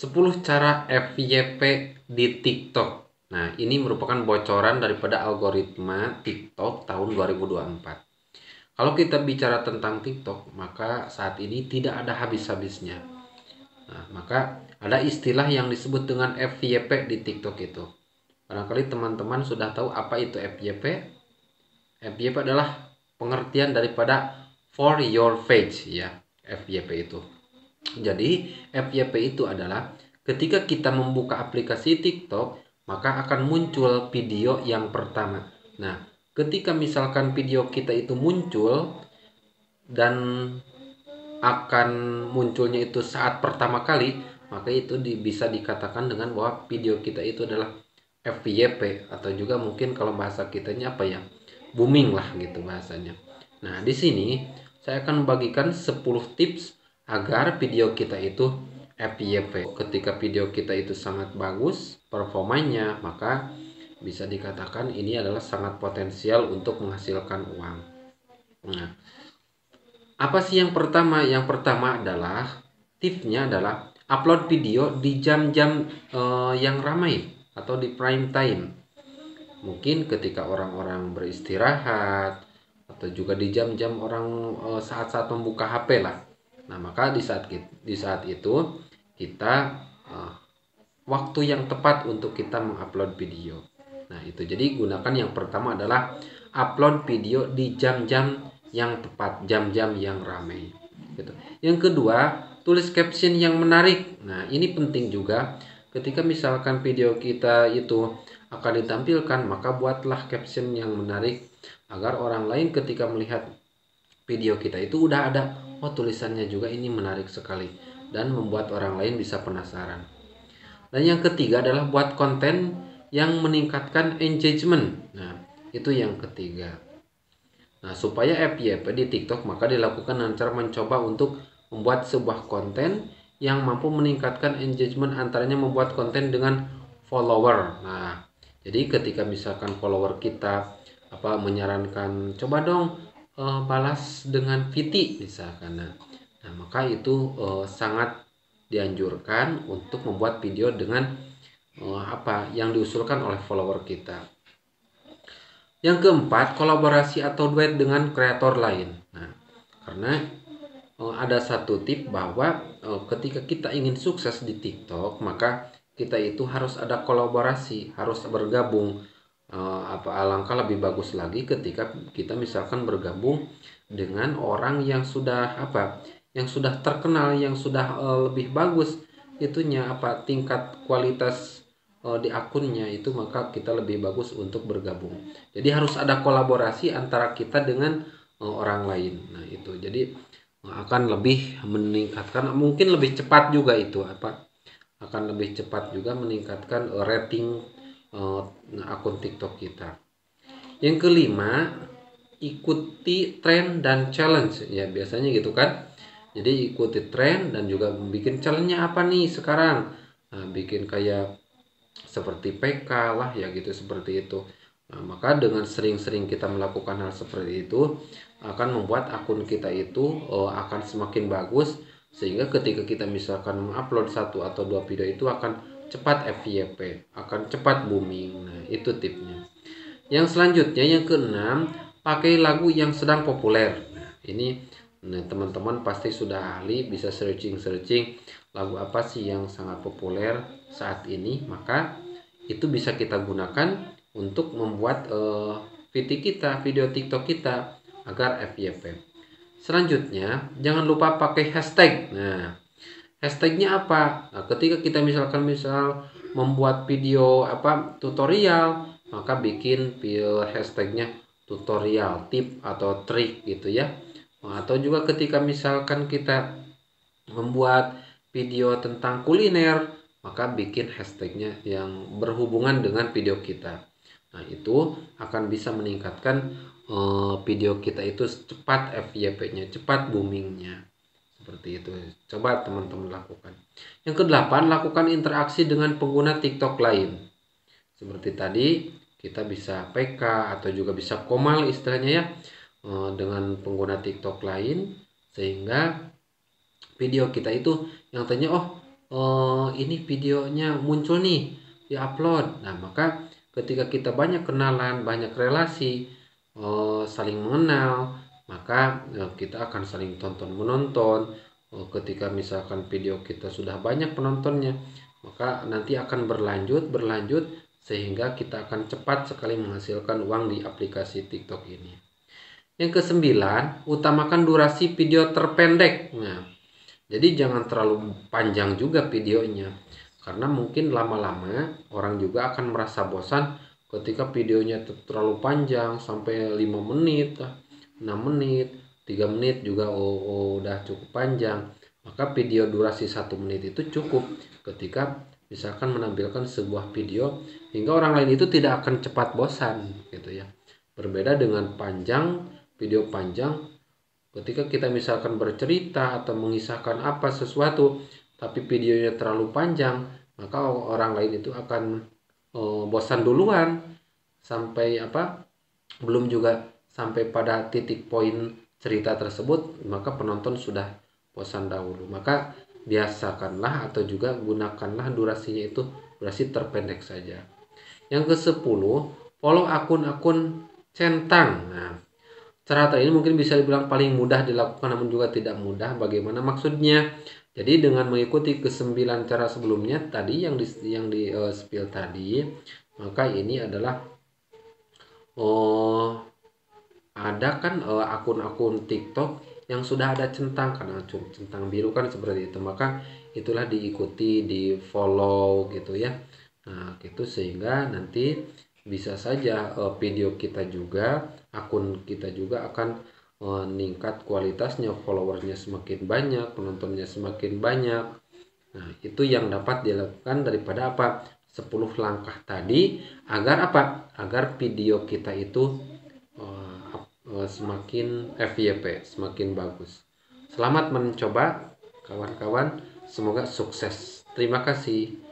10 cara FYP di TikTok. Nah, ini merupakan bocoran daripada algoritma TikTok tahun 2024. Kalau kita bicara tentang TikTok, maka saat ini tidak ada habis-habisnya. Nah, maka ada istilah yang disebut dengan FYP di TikTok itu. Barangkali teman-teman sudah tahu apa itu FYP. FYP adalah pengertian daripada for your page ya, FYP itu. Jadi FYP itu adalah ketika kita membuka aplikasi TikTok, maka akan muncul video yang pertama. Nah, ketika misalkan video kita itu muncul dan akan munculnya itu saat pertama kali, maka itu bisa dikatakan dengan bahwa video kita itu adalah FYP, atau juga mungkin kalau bahasa kitanya apa ya, booming lah gitu bahasanya. Nah, di sini saya akan membagikan 10 tips agar video kita itu FYP. Ketika video kita itu sangat bagus performanya, maka bisa dikatakan ini adalah sangat potensial untuk menghasilkan uang. Nah, apa sih yang pertama? Yang pertama adalah tipsnya adalah upload video di jam-jam yang ramai atau di prime time. Mungkin ketika orang-orang beristirahat atau juga di jam-jam orang saat-saat membuka HP lah. Nah, maka di saat itu kita waktu yang tepat untuk kita mengupload video. Nah, itu jadi gunakan yang pertama adalah upload video di jam-jam yang tepat, jam-jam yang ramai gitu. Yang kedua, tulis caption yang menarik. Nah, ini penting juga. Ketika misalkan video kita itu akan ditampilkan, maka buatlah caption yang menarik agar orang lain ketika melihat video kita itu udah ada, oh tulisannya juga ini menarik sekali, dan membuat orang lain bisa penasaran. Dan yang ketiga adalah buat konten yang meningkatkan engagement. Nah, itu yang ketiga. Nah, supaya FYP di TikTok, maka dilakukan dengan cara mencoba untuk membuat sebuah konten yang mampu meningkatkan engagement, antaranya membuat konten dengan follower. Nah, jadi ketika misalkan follower kita menyarankan coba dong balas dengan VT misalkan. Nah, maka itu sangat dianjurkan untuk membuat video dengan yang diusulkan oleh follower kita. Yang keempat, kolaborasi atau duet dengan kreator lain. Nah, karena ada satu tip bahwa ketika kita ingin sukses di TikTok, maka kita itu harus ada kolaborasi, harus bergabung. Alangkah lebih bagus lagi ketika kita misalkan bergabung dengan orang yang sudah yang sudah terkenal, yang sudah lebih bagus itunya tingkat kualitas di akunnya itu, maka kita lebih bagus untuk bergabung. Jadi harus ada kolaborasi antara kita dengan orang lain. Nah, itu jadi akan lebih meningkatkan, mungkin lebih cepat juga itu akan lebih cepat juga meningkatkan rating akun TikTok kita. Yang kelima, ikuti tren dan challenge ya, biasanya gitu kan. Jadi ikuti tren dan juga bikin challenge-nya apa nih sekarang. Nah, bikin kayak seperti PK lah ya gitu, seperti itu. Nah, maka dengan sering-sering kita melakukan hal seperti itu akan membuat akun kita itu akan semakin bagus, sehingga ketika kita misalkan mengupload 1 atau 2 video itu akan cepat FYP, akan cepat booming. Nah, itu tipnya. Yang selanjutnya, yang keenam, pakai lagu yang sedang populer. Nah, ini teman-teman pasti sudah ahli, bisa searching lagu apa sih yang sangat populer saat ini, maka itu bisa kita gunakan untuk membuat video TikTok kita agar FYP. Selanjutnya, jangan lupa pakai hashtag. Nah, hashtagnya apa? Nah, ketika kita misalkan membuat video tutorial, maka bikin hashtagnya tutorial, tip atau trik gitu ya. Atau juga ketika misalkan kita membuat video tentang kuliner, maka bikin hashtagnya yang berhubungan dengan video kita. Nah, itu akan bisa meningkatkan video kita itu cepat FYP-nya, cepat boomingnya. Seperti itu. Coba teman-teman lakukan. Yang kedelapan, lakukan interaksi dengan pengguna TikTok lain. Seperti tadi, kita bisa PK atau juga bisa komal istilahnya ya, dengan pengguna TikTok lain, sehingga video kita itu yang tanya, oh ini videonya muncul nih, diupload. Nah, maka ketika kita banyak kenalan, banyak relasi, saling mengenal, maka kita akan saling tonton menonton. Ketika misalkan video kita sudah banyak penontonnya, maka nanti akan berlanjut sehingga kita akan cepat sekali menghasilkan uang di aplikasi TikTok ini. Yang kesembilan, utamakan durasi video terpendek. Nah, jadi jangan terlalu panjang juga videonya. Karena mungkin lama-lama orang juga akan merasa bosan ketika videonya terlalu panjang sampai 5 menit, 6 menit, 3 menit juga udah cukup panjang. Maka video durasi 1 menit itu cukup ketika misalkan menampilkan sebuah video hingga orang lain itu tidak akan cepat bosan gitu ya. Berbeda dengan video panjang ketika kita misalkan bercerita atau mengisahkan apa sesuatu tapi videonya terlalu panjang, maka orang lain itu akan bosan duluan sampai belum juga sampai pada titik poin cerita tersebut, maka penonton sudah bosan dahulu. Maka biasakanlah atau juga gunakanlah durasinya itu durasi terpendek saja. Yang ke-10, follow akun-akun centang. Nah, cara ini mungkin bisa dibilang paling mudah dilakukan namun juga tidak mudah. Bagaimana maksudnya? Jadi dengan mengikuti ke-9 cara sebelumnya tadi yang di spill tadi, maka ini adalah ada kan akun-akun TikTok yang sudah ada centang, karena centang biru kan seperti itu, maka itulah diikuti, di follow gitu ya. Nah gitu sehingga nanti bisa saja video kita juga, akun kita juga akan meningkat kualitasnya, followernya semakin banyak, penontonnya semakin banyak. Nah itu yang dapat dilakukan daripada 10 langkah tadi agar agar video kita itu semakin FYP, semakin bagus. Selamat mencoba kawan-kawan, semoga sukses. Terima kasih.